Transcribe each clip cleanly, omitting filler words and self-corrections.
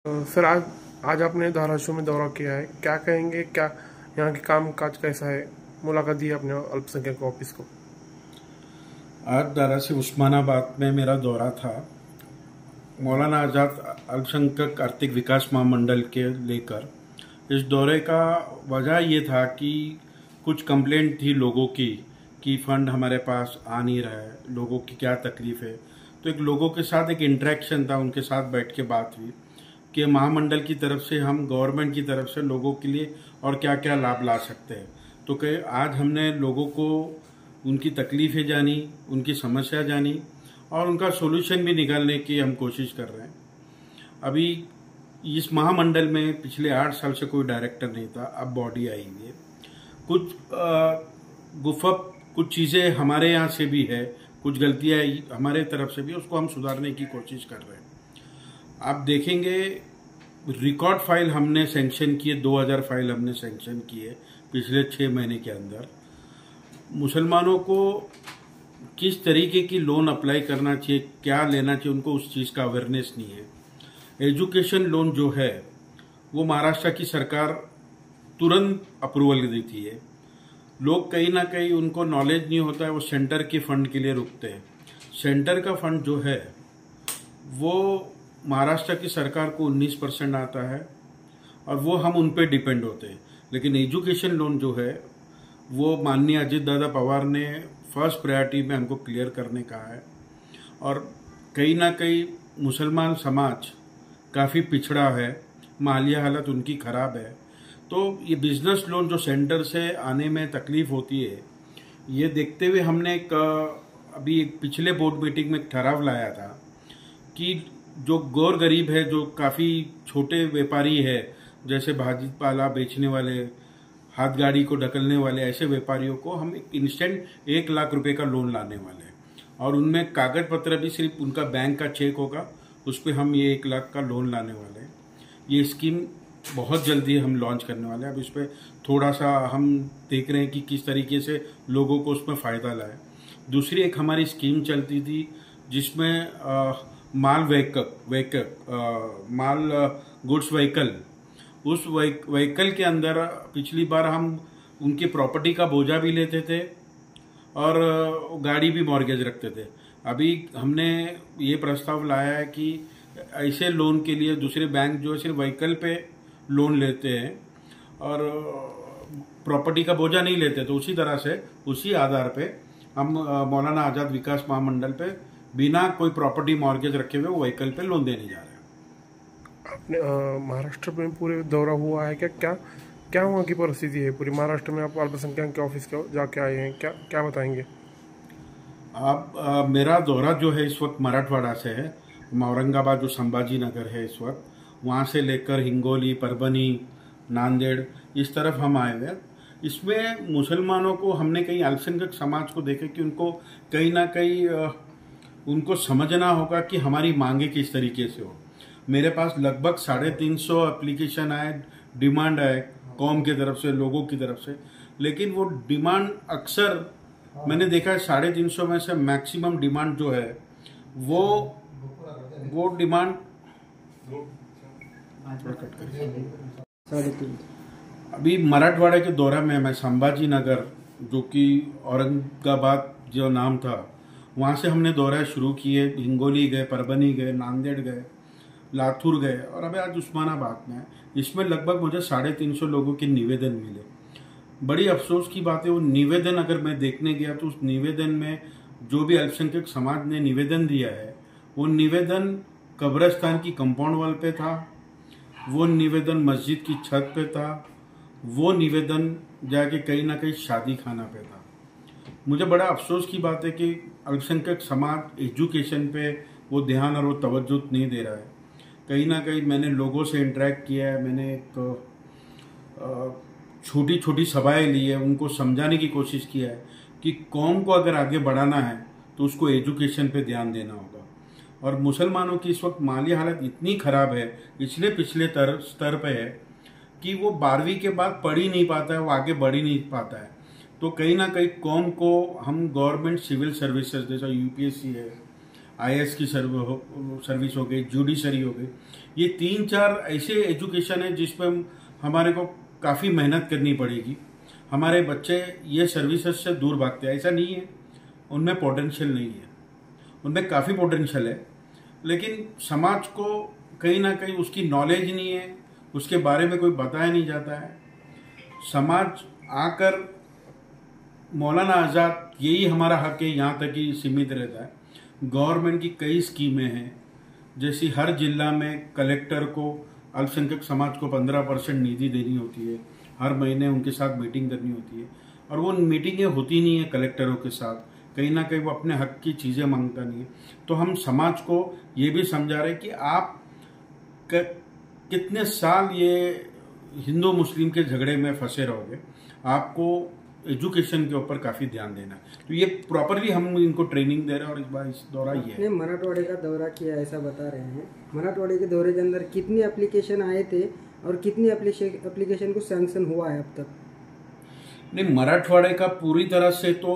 Sir आज आज आपने धाराशिव में दौरा किया है, क्या कहेंगे? क्या यहाँ के काम काज कैसा है? मुलाकात दी आपने अल्पसंख्यक ऑफिस को? आज धाराशिव उस्मानाबाद में मेरा दौरा था। मौलाना आज़ाद अल्पसंख्यक आर्थिक विकास महामंडल के लेकर। इस दौरे का वजह ये था कि कुछ कंप्लेंट थी लोगों की कि फंड हमारे पास आ नहीं रहा है, लोगों की क्या तकलीफ है। तो एक लोगों के साथ एक इंटरेक्शन था, उनके साथ बैठ के बात हुई कि महामंडल की तरफ से हम गवर्नमेंट की तरफ से लोगों के लिए और क्या क्या लाभ ला सकते हैं। तो आज हमने लोगों को उनकी तकलीफ़ें जानी, उनकी समस्या जानी और उनका सोल्यूशन भी निकालने की हम कोशिश कर रहे हैं। अभी इस महामंडल में पिछले 8 साल से कोई डायरेक्टर नहीं था, अब बॉडी आई हुई है। कुछ गुफप कुछ चीज़ें हमारे यहाँ से भी है, कुछ गलतियाँ हमारे तरफ से भी, उसको हम सुधारने की कोशिश कर रहे हैं। आप देखेंगे रिकॉर्ड फाइल हमने सेंक्शन किए, 2000 फाइल हमने सेंक्शन किए पिछले 6 महीने के अंदर। मुसलमानों को किस तरीके की लोन अप्लाई करना चाहिए, क्या लेना चाहिए, उनको उस चीज़ का अवेयरनेस नहीं है। एजुकेशन लोन जो है वो महाराष्ट्र की सरकार तुरंत अप्रूवल देती है। लोग कहीं ना कहीं उनको नॉलेज नहीं होता है, वो सेंटर के फंड के लिए रुकते हैं। सेंटर का फंड जो है वो महाराष्ट्र की सरकार को 19% आता है और वो हम उन पे डिपेंड होते हैं। लेकिन एजुकेशन लोन जो है वो माननीय अजित दादा पवार ने फर्स्ट प्रायोरिटी में हमको क्लियर करने का है। और कहीं ना कहीं मुसलमान समाज काफ़ी पिछड़ा है, माली हालत उनकी ख़राब है। तो ये बिजनेस लोन जो सेंटर से आने में तकलीफ़ होती है, ये देखते हुए हमने अभी एक पिछले बोर्ड मीटिंग में एक ठहराव लाया था कि जो गौर गरीब है, जो काफ़ी छोटे व्यापारी है, जैसे भाजी पाला बेचने वाले, हाथ गाड़ी को ढकलने वाले, ऐसे व्यापारियों को हम इंस्टेंट 1 लाख रुपए का लोन लाने वाले हैं। और उनमें कागज पत्र भी सिर्फ उनका बैंक का चेक होगा, उस पर हम ये 1 लाख का लोन लाने वाले हैं। ये स्कीम बहुत जल्दी हम लॉन्च करने वाले हैं। अब इस पर थोड़ा सा हम देख रहे हैं कि किस तरीके से लोगों को उसमें फ़ायदा लाए। दूसरी एक हमारी स्कीम चलती थी जिसमें माल गुड्स व्हीकल, उस व्हीकल के अंदर पिछली बार हम उनकी प्रॉपर्टी का बोझा भी लेते थे और गाड़ी भी मॉर्गेज रखते थे। अभी हमने ये प्रस्ताव लाया है कि ऐसे लोन के लिए दूसरे बैंक जो है सिर्फ व्हीकल पे लोन लेते हैं और प्रॉपर्टी का बोझा नहीं लेते। तो उसी तरह से उसी आधार पे हम मौलाना आज़ाद विकास महामंडल पे बिना कोई प्रॉपर्टी मॉर्गेज रखे हुए व्हीकल पे लोन देने जा रहे हैं। आपने महाराष्ट्र में पूरे दौरा हुआ है, क्या क्या क्या वहाँ की परिस्थिति है पूरी महाराष्ट्र में? आप अल्पसंख्यक के ऑफिस के जाके आए हैं, क्या क्या बताएंगे आप? मेरा दौरा जो है इस वक्त मराठवाड़ा से है। औरंगाबाद जो संभाजी नगर है इस वक्त, वहाँ से लेकर हिंगोली, परभनी, नांदेड़, इस तरफ हम आए हुए हैं। इसमें मुसलमानों को हमने कहीं अल्पसंख्यक समाज को देखे कि उनको कहीं ना कहीं उनको समझना होगा कि हमारी मांगे किस तरीके से हो। मेरे पास लगभग 350 एप्लीकेशन आए, डिमांड आए कौम की तरफ से, लोगों की तरफ से। लेकिन वो डिमांड अक्सर मैंने देखा है 350 में से मैक्सिमम डिमांड जो है वो डिमांड अभी मराठवाड़ा के दौरा में मैं संभाजी नगर, जो कि औरंगाबाद जो नाम था, वहाँ से हमने दौरा शुरू किए। हिंगोली गए, परभनी गए, नांदेड़ गए, लातूर गए और अभी आज उस्मानाबाद में। इसमें लगभग मुझे 350 लोगों के निवेदन मिले। बड़ी अफसोस की बात है, वो निवेदन अगर मैं देखने गया तो उस निवेदन में जो भी अल्पसंख्यक समाज ने निवेदन दिया है, वो निवेदन कब्रिस्तान की कंपाउंड वॉल पे था, वो निवेदन मस्जिद की छत पे था, वो निवेदन जाके कहीं ना कहीं शादी खाना पे था। मुझे बड़ा अफसोस की बात है कि अल्पसंख्यक समाज एजुकेशन पे वो ध्यान और वो तवज्जो नहीं दे रहा है। कहीं ना कहीं मैंने लोगों से इंटरेक्ट किया है, मैंने एक छोटी छोटी सभाएं ली है, उनको समझाने की कोशिश किया है कि कौम को अगर आगे बढ़ाना है तो उसको एजुकेशन पे ध्यान देना होगा। और मुसलमानों की इस वक्त माली हालत इतनी ख़राब है, पिछले स्तर पे है कि वो 12वीं के बाद पढ़ ही नहीं पाता है, वो आगे बढ़ ही नहीं पाता है। तो कहीं ना कहीं कौम को हम गवर्नमेंट सिविल सर्विसेज जैसा यूपीएससी है, आईएएस की सर्विस हो गई, जुडिशरी हो गई। ये 3-4 ऐसे एजुकेशन है जिसमें हमारे को काफ़ी मेहनत करनी पड़ेगी। हमारे बच्चे ये सर्विसेज से दूर भागते हैं, ऐसा नहीं है उनमें पोटेंशियल नहीं है, उनमें काफ़ी पोटेंशियल है, लेकिन समाज को कहीं ना कहीं उसकी नॉलेज नहीं है, उसके बारे में कोई बताया नहीं जाता है। समाज आकर मौलाना आज़ाद यही हमारा हक है यहाँ तक ही सीमित रहता है। गवर्नमेंट की कई स्कीमें हैं, जैसी हर जिला में कलेक्टर को अल्पसंख्यक समाज को 15% निधि देनी होती है, हर महीने उनके साथ मीटिंग करनी होती है, और वो मीटिंगें होती नहीं है कलेक्टरों के साथ, कहीं ना कहीं वो अपने हक की चीज़ें मांगता नहीं है। तो हम समाज को ये भी समझा रहे कि आप कितने साल ये हिंदू मुस्लिम के झगड़े में फंसे रहोगे, आपको एजुकेशन के ऊपर काफ़ी ध्यान देना है। तो ये प्रॉपरली हम इनको ट्रेनिंग दे रहे हैं, और इस बार इस दौरा ये है। मराठवाड़े का दौरा किया ऐसा बता रहे हैं, मराठवाड़े के दौरे के अंदर कितनी एप्लीकेशन आए थे और कितनी एप्लीकेशन को सैंक्शन हुआ है अब तक? नहीं, मराठवाड़े का पूरी तरह से तो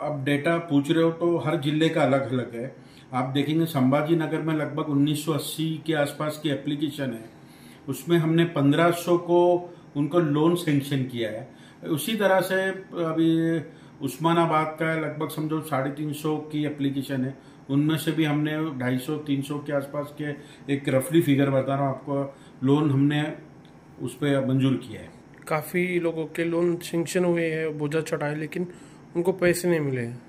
अब डेटा पूछ रहे हो तो हर जिले का अलग अलग है। आप देखेंगे संभाजी नगर में लगभग 1980 के आसपास की एप्लीकेशन है, उसमें हमने 1500 को उनको लोन सेंक्शन किया है। उसी तरह से अभी उस्मानाबाद का लगभग समझो 350 की एप्लीकेशन है, उनमें से भी हमने 250-300 के आसपास के, एक रफली फिगर बता रहा हूँ आपको, लोन हमने उस पर मंजूर किया है। काफ़ी लोगों के लोन सेंक्शन हुए हैं, बोझा चढ़ा है, लेकिन उनको पैसे नहीं मिले हैं।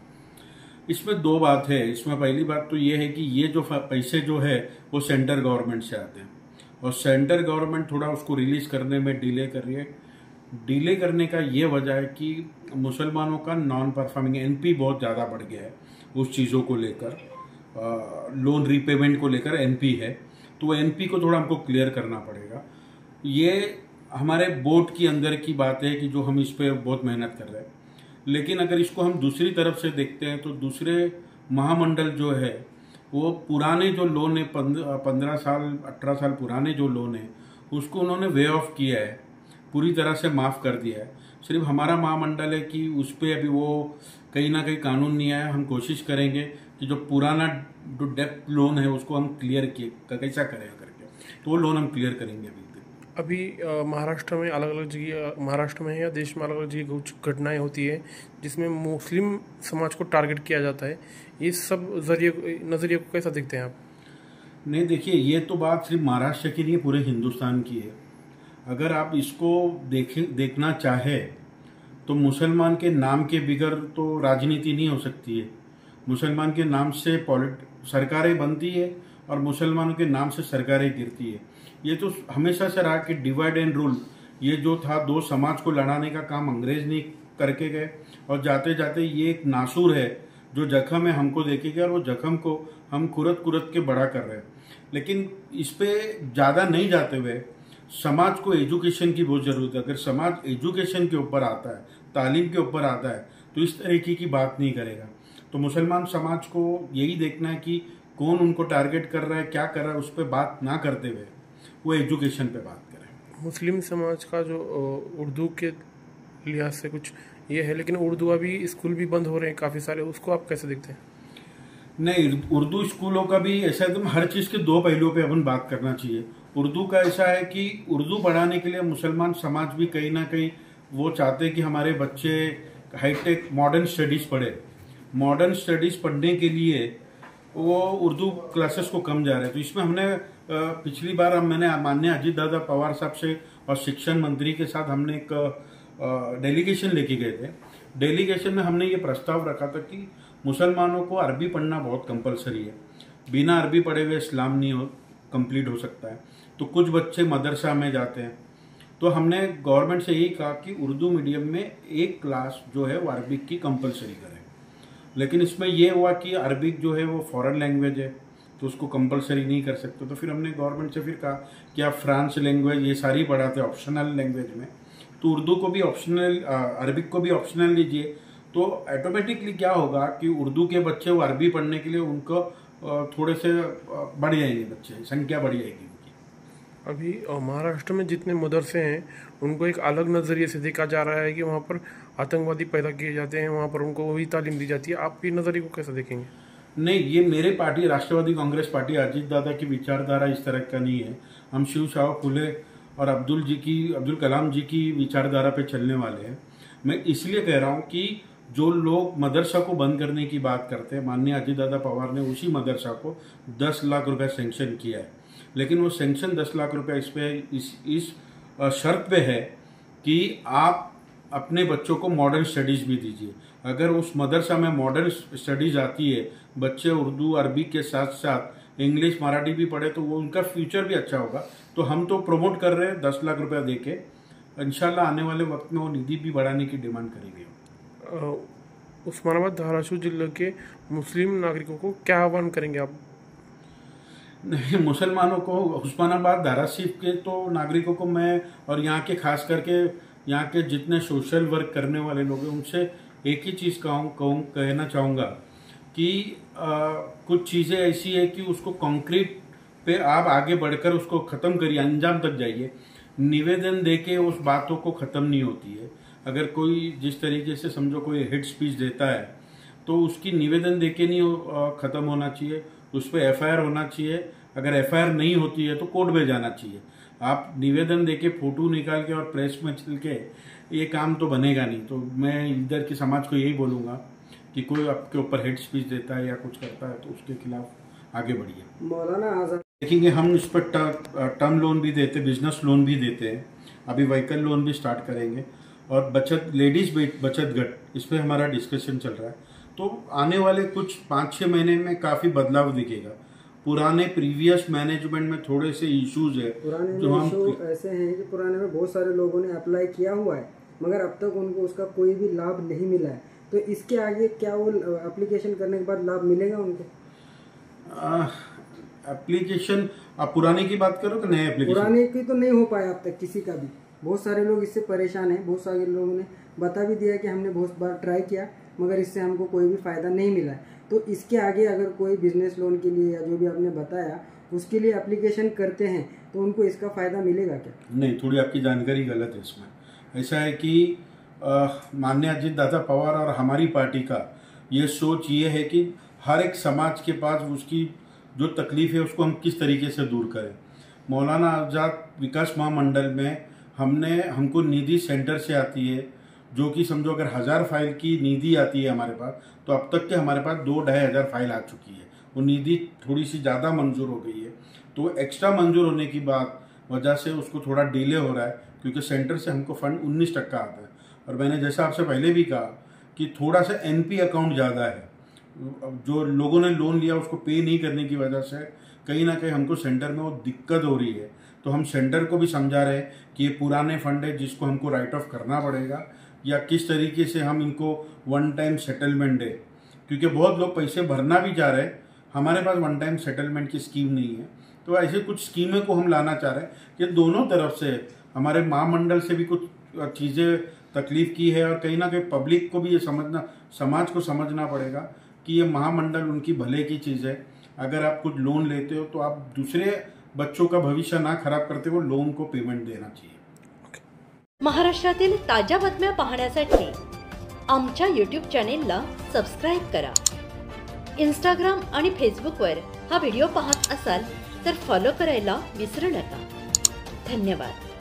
इसमें दो बात है। इसमें पहली बात तो ये है कि ये जो पैसे जो है वो सेंट्रल गवर्नमेंट से आते हैं, और सेंट्रल गवर्नमेंट थोड़ा उसको रिलीज करने में डिले कर रही है। डिले करने का ये वजह है कि मुसलमानों का नॉन परफॉर्मिंग एनपी बहुत ज़्यादा बढ़ गया है, उस चीज़ों को लेकर, लोन रीपेमेंट को लेकर एनपी है, तो एनपी को थोड़ा हमको क्लियर करना पड़ेगा। ये हमारे बोर्ड की अंदर की बात है कि जो हम इस पर बहुत मेहनत कर रहे हैं, लेकिन अगर इसको हम दूसरी तरफ से देखते हैं तो दूसरे महामंडल जो है वो पुराने जो लोन है 15 साल 18 साल पुराने जो लोन है उसको उन्होंने वे ऑफ किया है, पूरी तरह से माफ़ कर दिया है। सिर्फ हमारा महामंडल है कि उस पर अभी वो कहीं ना कहीं कानून नहीं आया। हम कोशिश करेंगे कि जो पुराना जो डेप्थ लोन है उसको हम क्लियर किए कैसा करें करके, तो वो लोन हम क्लियर करेंगे। अभी महाराष्ट्र में अलग अलग जगह, महाराष्ट्र में या देश में अलग अलग जगह कुछ घटनाएं होती है जिसमें मुस्लिम समाज को टारगेट किया जाता है। ये सब नज़रिए को कैसा देखते हैं आप? नहीं, देखिए, ये तो बात सिर्फ महाराष्ट्र की नहीं, पूरे हिंदुस्तान की है। अगर आप इसको देखना चाहे तो मुसलमान के नाम के बिगड़ तो राजनीति नहीं हो सकती है। मुसलमान के नाम से सरकारें बनती है और मुसलमानों के नाम से सरकारें गिरती है। ये तो हमेशा से रहा कि डिवाइड एंड रूल, ये जो था दो समाज को लड़ाने का काम अंग्रेज नहीं करके गए, और जाते जाते ये एक नासूर है जो जख्म है हमको देके गया, और वो जख्म को हम कुरत के बड़ा कर रहे हैं। लेकिन इस पे ज़्यादा नहीं जाते हुए समाज को एजुकेशन की बहुत ज़रूरत है। अगर समाज एजुकेशन के ऊपर आता है, तालीम के ऊपर आता है, तो इस तरीके की बात नहीं करेगा। तो मुसलमान समाज को यही देखना है कि कौन उनको टारगेट कर रहा है, क्या कर रहा है, उस पर बात ना करते हुए वो एजुकेशन पे बात करें। मुस्लिम समाज का जो उर्दू के लिहाज से कुछ ये है, लेकिन उर्दू अभी स्कूल भी बंद हो रहे हैं काफ़ी सारे, उसको आप कैसे देखते हैं? नहीं, उर्दू स्कूलों का भी ऐसा एकदम हर चीज़ के दो पहलुओं पे अपन बात करना चाहिए। उर्दू का ऐसा है कि उर्दू पढ़ाने के लिए मुसलमान समाज भी कहीं ना कहीं वो चाहते हैं कि हमारे बच्चे हाईटेक मॉडर्न स्टडीज़ पढ़े। मॉडर्न स्टडीज़ पढ़ने के लिए वो उर्दू क्लासेस को कम जा रहे हैं। तो इसमें हमने पिछली बार मैंने माननीय अजीत दादा पवार साहब से और शिक्षण मंत्री के साथ हमने एक डेलीगेशन लेके गए थे। डेलीगेशन में हमने ये प्रस्ताव रखा था कि मुसलमानों को अरबी पढ़ना बहुत कंपलसरी है, बिना अरबी पढ़े हुए इस्लाम नहीं कंप्लीट हो सकता है। तो कुछ बच्चे मदरसा में जाते हैं, तो हमने गवर्नमेंट से यही कहा कि उर्दू मीडियम में एक क्लास जो है वो अरबिक की कंपलसरी करें। लेकिन इसमें यह हुआ कि अरबिक जो है वो फॉरेन लैंग्वेज है, तो उसको कंपलसरी नहीं कर सकते। तो फिर हमने गवर्नमेंट से फिर कहा कि आप फ्रांस लैंग्वेज ये सारी पढ़ाते हैं ऑप्शनल लैंग्वेज में, तो उर्दू को भी ऑप्शनल, अरबिक को भी ऑप्शनल लीजिए। तो ऑटोमेटिकली क्या होगा कि उर्दू के बच्चे वो अरबी पढ़ने के लिए उनको थोड़े से बढ़ जाएंगे, बच्चे संख्या बढ़ जाएगी उनकी। अभी महाराष्ट्र में जितने मदरसे हैं उनको एक अलग नज़रिए से देखा जा रहा है कि वहाँ पर आतंकवादी पैदा किए जाते हैं, वहाँ पर उनको वही तालीम दी जाती है। आप ये नज़रिए को कैसे देखेंगे? नहीं, ये मेरे पार्टी राष्ट्रवादी कांग्रेस पार्टी अजीत दादा की विचारधारा इस तरह का नहीं है। हम शिव शाह फुले और अब्दुल कलाम जी की विचारधारा पे चलने वाले हैं। मैं इसलिए कह रहा हूँ कि जो लोग मदरसा को बंद करने की बात करते हैं, माननीय अजीत दादा पवार ने उसी मदरसा को 10 लाख रुपए सेंक्शन किया है, लेकिन वो सेंक्शन 10 लाख रुपए इस शर्त पे है कि आप अपने बच्चों को मॉडर्न स्टडीज भी दीजिए। अगर उस मदरसा में मॉडर्न स्टडीज आती है, बच्चे उर्दू अरबी के साथ साथ इंग्लिश मराठी भी पढ़े, तो वो उनका फ्यूचर भी अच्छा होगा। तो हम तो प्रमोट कर रहे हैं 10 लाख रुपया देके, इंशाल्लाह आने वाले वक्त में वो निधि भी बढ़ाने की डिमांड करेंगे। उस्मानाबाद धाराशिव जिले के मुस्लिम नागरिकों को क्या आह्वान करेंगे आप? नहीं, मुसलमानों को, उस्मानाबाद धाराशिव के तो नागरिकों को मैं और यहाँ के खास करके यहाँ के जितने सोशल वर्क करने वाले लोग हैं उनसे एक ही चीज़ कहना चाहूँगा कि कुछ चीज़ें ऐसी है कि उसको कंक्रीट पे आप आगे बढ़कर उसको ख़त्म करिए, अंजाम तक जाइए। निवेदन देके उस बातों को ख़त्म नहीं होती है। अगर कोई जिस तरीके से समझो कोई हेड स्पीच देता है तो उसकी निवेदन देके नहीं ख़त्म होना चाहिए, उस पर FIR होना चाहिए। अगर FIR नहीं होती है तो कोर्ट में जाना चाहिए। आप निवेदन देके फोटो निकाल के और प्रेस में चल के ये काम तो बनेगा नहीं। तो मैं इधर के समाज को यही बोलूँगा कि कोई आपके ऊपर हेड स्पीच देता है या कुछ करता है तो उसके खिलाफ आगे बढ़िए। मौलाना आजाद देखेंगे हम इस पर टर्म लोन भी देते, बिजनेस लोन भी देते हैं, अभी व्हीकल लोन भी स्टार्ट करेंगे, और लेडीज बचत गट, इस पर हमारा डिस्कशन चल रहा है। तो आने वाले कुछ 5-6 महीने में काफ़ी बदलाव दिखेगा। पुराने प्रीवियस मैनेजमेंट में थोड़े से इश्यूज है, पुराने जो हम ऐसे हैं कि पुराने में बहुत सारे लोगों ने अप्लाई किया हुआ है मगर अब तक उनको उसका कोई भी लाभ नहीं मिला है। तो इसके आगे क्या वो एप्लीकेशन करने के बाद लाभ मिलेगा उनको? एप्लीकेशन आप पुराने की बात करो कि नए एप्लीकेशन? पुराने की तो नहीं हो पाया अब तक किसी का भी। बहुत सारे लोग इससे परेशान हैं। बहुत सारे लोगों ने बता भी दिया कि हमने बहुत बार ट्राई किया मगर इससे हमको कोई भी फ़ायदा नहीं मिला है। तो इसके आगे अगर कोई बिजनेस लोन के लिए या जो भी आपने बताया उसके लिए एप्लीकेशन करते हैं तो उनको इसका फ़ायदा मिलेगा क्या? नहीं, थोड़ी आपकी जानकारी गलत है इसमें। ऐसा है कि माननीय अजीत दादा पवार और हमारी पार्टी का ये सोच ये है कि हर एक समाज के पास उसकी जो तकलीफ है उसको हम किस तरीके से दूर करें। मौलाना आज़ाद विकास महामंडल में हमको निधि सेंटर से आती है, जो कि समझो अगर 1000 फाइल की निधि आती है हमारे पास, तो अब तक के हमारे पास 2-2.5 हज़ार फाइल आ चुकी है। वो निधि थोड़ी सी ज़्यादा मंजूर हो गई है, तो एक्स्ट्रा मंजूर होने की वजह से उसको थोड़ा डिले हो रहा है, क्योंकि सेंटर से हमको फंड 19% आता है। और मैंने जैसा आपसे पहले भी कहा कि थोड़ा सा NP अकाउंट ज़्यादा है, जो लोगों ने लोन लिया उसको पे नहीं करने की वजह से कहीं ना कहीं हमको सेंटर में वो दिक्कत हो रही है। तो हम सेंटर को भी समझा रहे हैं कि ये पुराने फंड है जिसको हमको राइट ऑफ करना पड़ेगा, या किस तरीके से हम इनको वन टाइम सेटलमेंट दे, क्योंकि बहुत लोग पैसे भरना भी चाह रहे हैं, हमारे पास वन टाइम सेटलमेंट की स्कीम नहीं है। तो ऐसे कुछ स्कीमें को हम लाना चाह रहे हैं कि दोनों तरफ से हमारे महामंडल से भी कुछ चीज़ें तकलीफ की है, और कहीं ना कहीं पब्लिक को भी ये समाज को समझना पड़ेगा कि ये महामंडल उनकी भले की चीज़ है। अगर आप कुछ लोन लेते हो तो आप दूसरे बच्चों का भविष्य ना खराब करते हो, लोन को पेमेंट देना चाहिए। महाराष्ट्रातील ताज्या बातम्या पाहण्यासाठी आमच्या YouTube चॅनेलला सबस्क्राईब करा। इंस्टाग्राम आणि फेसबुकवर हा व्हिडिओ पाहत असाल तर फॉलो करायला विसरू नका। धन्यवाद।